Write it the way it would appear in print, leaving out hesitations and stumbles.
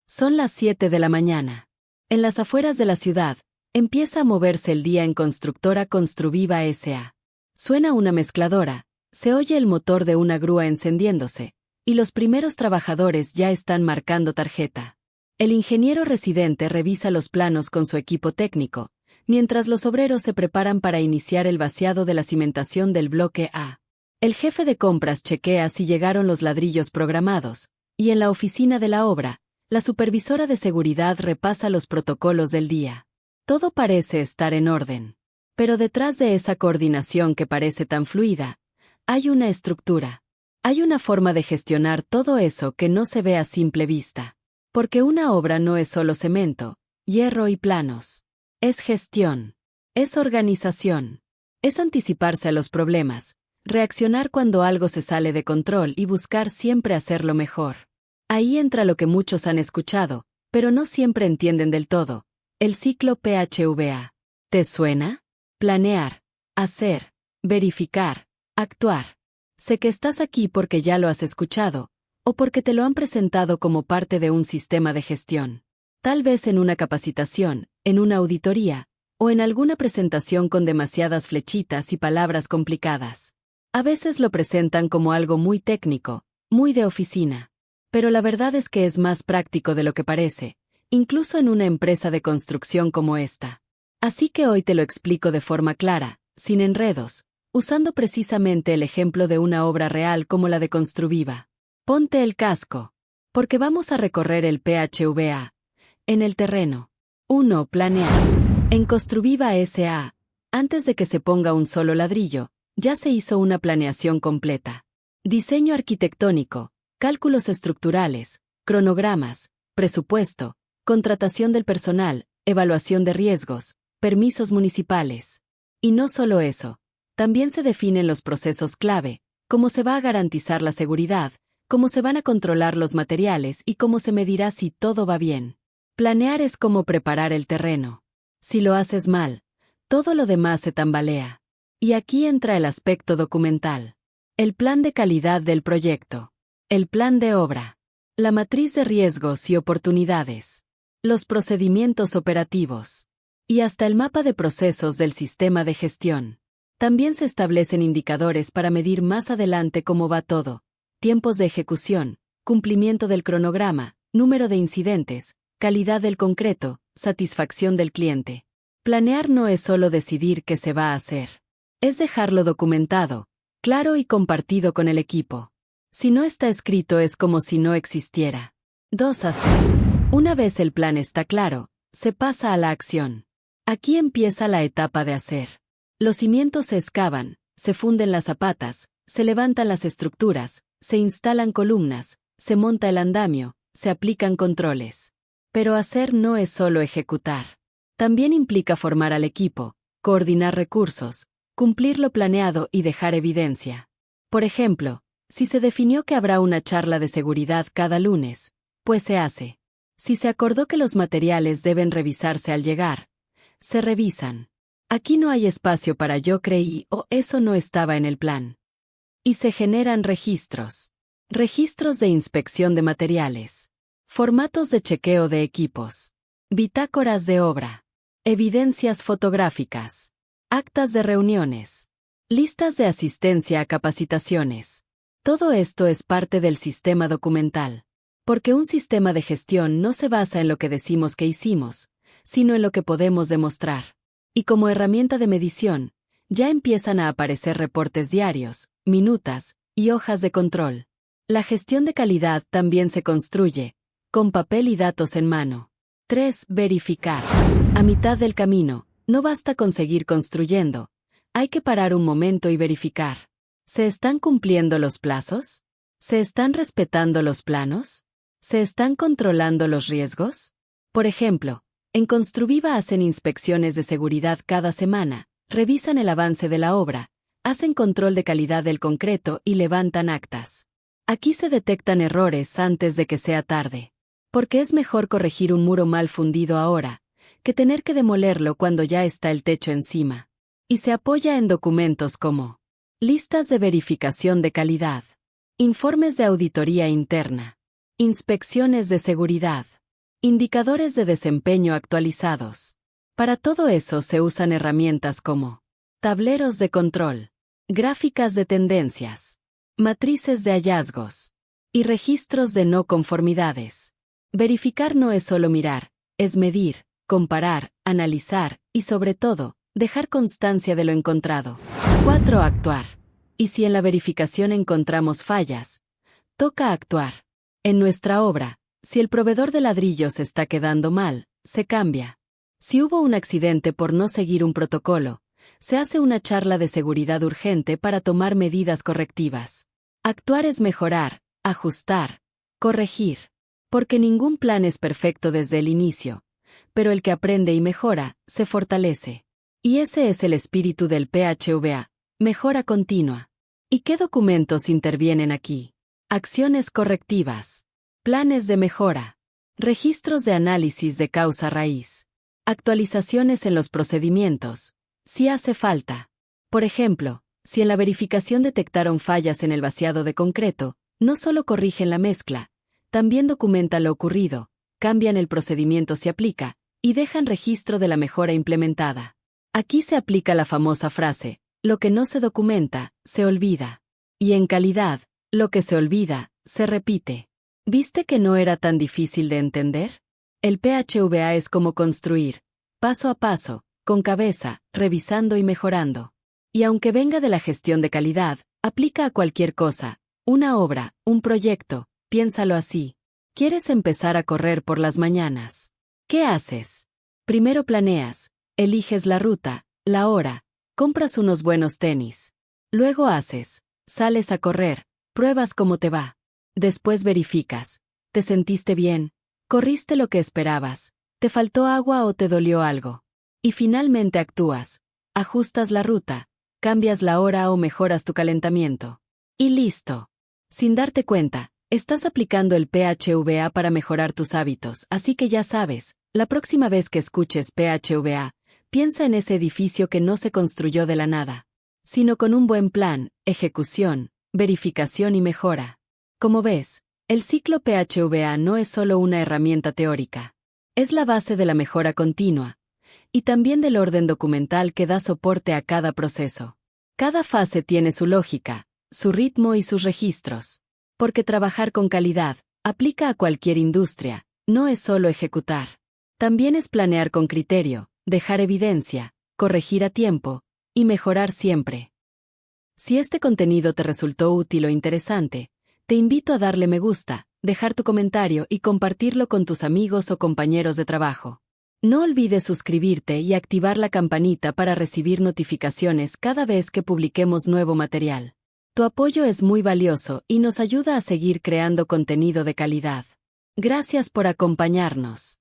Son las 7 de la mañana. En las afueras de la ciudad, empieza a moverse el día en Constructora Construviva S.A. Suena una mezcladora, se oye el motor de una grúa encendiéndose, y los primeros trabajadores ya están marcando tarjeta. El ingeniero residente revisa los planos con su equipo técnico, mientras los obreros se preparan para iniciar el vaciado de la cimentación del bloque A. El jefe de compras chequea si llegaron los ladrillos programados, y en la oficina de la obra, la supervisora de seguridad repasa los protocolos del día. Todo parece estar en orden. Pero detrás de esa coordinación que parece tan fluida, hay una estructura. Hay una forma de gestionar todo eso que no se ve a simple vista. Porque una obra no es solo cemento, hierro y planos. Es gestión. Es organización. Es anticiparse a los problemas, reaccionar cuando algo se sale de control y buscar siempre hacerlo mejor. Ahí entra lo que muchos han escuchado, pero no siempre entienden del todo, el ciclo PHVA. ¿Te suena? Planear, hacer, verificar, actuar. Sé que estás aquí porque ya lo has escuchado, o porque te lo han presentado como parte de un sistema de gestión. Tal vez en una capacitación, en una auditoría, o en alguna presentación con demasiadas flechitas y palabras complicadas. A veces lo presentan como algo muy técnico, muy de oficina. Pero la verdad es que es más práctico de lo que parece, incluso en una empresa de construcción como esta. Así que hoy te lo explico de forma clara, sin enredos, usando precisamente el ejemplo de una obra real como la de Construviva. Ponte el casco, porque vamos a recorrer el PHVA. En el terreno. 1. Planear. En Construviva S.A., antes de que se ponga un solo ladrillo, ya se hizo una planeación completa. Diseño arquitectónico, cálculos estructurales, cronogramas, presupuesto, contratación del personal, evaluación de riesgos, permisos municipales. Y no solo eso, también se definen los procesos clave, cómo se va a garantizar la seguridad, cómo se van a controlar los materiales y cómo se medirá si todo va bien. Planear es como preparar el terreno. Si lo haces mal, todo lo demás se tambalea. Y aquí entra el aspecto documental. El plan de calidad del proyecto. El plan de obra. La matriz de riesgos y oportunidades. Los procedimientos operativos. Y hasta el mapa de procesos del sistema de gestión. También se establecen indicadores para medir más adelante cómo va todo. Tiempos de ejecución, cumplimiento del cronograma, número de incidentes, calidad del concreto, satisfacción del cliente. Planear no es solo decidir qué se va a hacer. Es dejarlo documentado, claro y compartido con el equipo. Si no está escrito es como si no existiera. 2. Hacer. Una vez el plan está claro, se pasa a la acción. Aquí empieza la etapa de hacer. Los cimientos se excavan, se funden las zapatas, se levantan las estructuras, se instalan columnas, se monta el andamio, se aplican controles. Pero hacer no es solo ejecutar. También implica formar al equipo, coordinar recursos, cumplir lo planeado y dejar evidencia. Por ejemplo, si se definió que habrá una charla de seguridad cada lunes, pues se hace. Si se acordó que los materiales deben revisarse al llegar, se revisan. Aquí no hay espacio para yo creí o eso no estaba en el plan. Y se generan registros. Registros de inspección de materiales. Formatos de chequeo de equipos. Bitácoras de obra. Evidencias fotográficas. Actas de reuniones. Listas de asistencia a capacitaciones. Todo esto es parte del sistema documental. Porque un sistema de gestión no se basa en lo que decimos que hicimos, sino en lo que podemos demostrar. Y como herramienta de medición, ya empiezan a aparecer reportes diarios, minutas y hojas de control. La gestión de calidad también se construye, con papel y datos en mano. 3. Verificar. A mitad del camino, no basta con seguir construyendo, hay que parar un momento y verificar. ¿Se están cumpliendo los plazos? ¿Se están respetando los planos? ¿Se están controlando los riesgos? Por ejemplo, en Construviva hacen inspecciones de seguridad cada semana, revisan el avance de la obra, hacen control de calidad del concreto y levantan actas. Aquí se detectan errores antes de que sea tarde. Porque es mejor corregir un muro mal fundido ahora, que tener que demolerlo cuando ya está el techo encima. Y se apoya en documentos como listas de verificación de calidad, informes de auditoría interna, inspecciones de seguridad, Indicadores de desempeño actualizados. Para todo eso se usan herramientas como tableros de control, gráficas de tendencias, matrices de hallazgos y registros de no conformidades. Verificar no es solo mirar, es medir, comparar, analizar y, sobre todo, dejar constancia de lo encontrado. 4. Actuar. Y si en la verificación encontramos fallas, toca actuar. En nuestra obra, si el proveedor de ladrillos está quedando mal, se cambia. Si hubo un accidente por no seguir un protocolo, se hace una charla de seguridad urgente para tomar medidas correctivas. Actuar es mejorar, ajustar, corregir. Porque ningún plan es perfecto desde el inicio, pero el que aprende y mejora, se fortalece. Y ese es el espíritu del PHVA, mejora continua. ¿Y qué documentos intervienen aquí? Acciones correctivas, planes de mejora, registros de análisis de causa raíz, actualizaciones en los procedimientos, si hace falta. Por ejemplo, si en la verificación detectaron fallas en el vaciado de concreto, no solo corrigen la mezcla, también documentan lo ocurrido, cambian el procedimiento si aplica, y dejan registro de la mejora implementada. Aquí se aplica la famosa frase, lo que no se documenta, se olvida. Y en calidad, lo que se olvida, se repite. ¿Viste que no era tan difícil de entender? El PHVA es como construir, paso a paso, con cabeza, revisando y mejorando. Y aunque venga de la gestión de calidad, aplica a cualquier cosa, una obra, un proyecto, piénsalo así. ¿Quieres empezar a correr por las mañanas? ¿Qué haces? Primero planeas, eliges la ruta, la hora, compras unos buenos tenis. Luego sales a correr, pruebas cómo te va. Después verificas. ¿Te sentiste bien? ¿Corriste lo que esperabas? ¿Te faltó agua o te dolió algo? Y finalmente actúas. Ajustas la ruta, cambias la hora o mejoras tu calentamiento. Y listo. Sin darte cuenta, estás aplicando el PHVA para mejorar tus hábitos, así que ya sabes, la próxima vez que escuches PHVA, piensa en ese edificio que no se construyó de la nada, sino con un buen plan, ejecución, verificación y mejora. Como ves, el ciclo PHVA no es solo una herramienta teórica. Es la base de la mejora continua, y también del orden documental que da soporte a cada proceso. Cada fase tiene su lógica, su ritmo y sus registros. Porque trabajar con calidad, aplica a cualquier industria, no es solo ejecutar. También es planear con criterio, dejar evidencia, corregir a tiempo, y mejorar siempre. Si este contenido te resultó útil o interesante, te invito a darle me gusta, dejar tu comentario y compartirlo con tus amigos o compañeros de trabajo. No olvides suscribirte y activar la campanita para recibir notificaciones cada vez que publiquemos nuevo material. Tu apoyo es muy valioso y nos ayuda a seguir creando contenido de calidad. Gracias por acompañarnos.